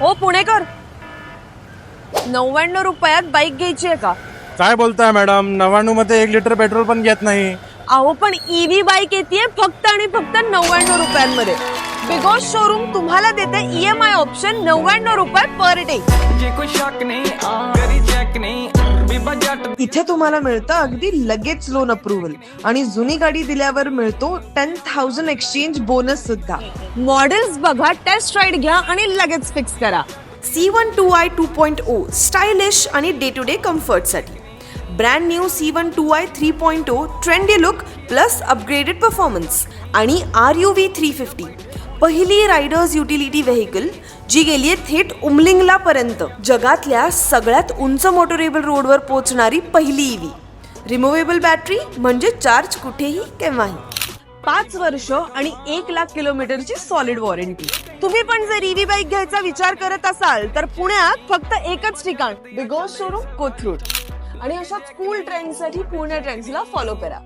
ओ पुणेकर, 99 रुपयात बाईक घ्यायची आहे का? काय बोलताय मॅडम, 99 मध्ये 1 लिटर पेट्रोल पण घेत नाही. अहो पण ईव्ही बाईक येते फक्त आणि फक्त 99 रुपयांमध्ये. बिगॉज शोरूम तुम्हाला देते EMI ऑप्शन 99 रुपये पर डे. इथे तुम्हाला मिळतं अगदी लगेच लोन अप्रुव्हल आणि जुनी गाडी दिल्यावर मिळतो 10,000 एक्सचेंज बोनस सुद्धा. मॉडेल्स बघा, टेस्ट राईड घ्या आणि लगेच फिक्स करा. C1 2i 2.0 स्टायलिश आणि डे टू डे कम्फर्टसाठी. Brand new C1 2i 3.0 trendy look plus upgraded performance आणि RUV 350 पहिली रायडर्स युटिलिटी व्हेकल जी गेलीये थेट उमलिंगला पर्यंत. जगातल्या सगळ्यात उंच मोटोरेबल रोडवर पोहोचणारी पहिली EV. रिमूव्हेबल बॅटरी म्हणजे चार्ज कुठेही केव्हाही. 5 वर्ष आणि 1 लाख किलोमीटरची सॉलिड वॉरंटी. तुम्ही पण जर ईव्ही बाईक घ्यायचा विचार करत असाल तर पुण्यात फक्त एकच ठिकाण, बिगॉज शोरूम, कोथरूड. आणि अशाच कूल ट्रेंडसाठी पुणे ट्रेंड्सला फॉलो करा.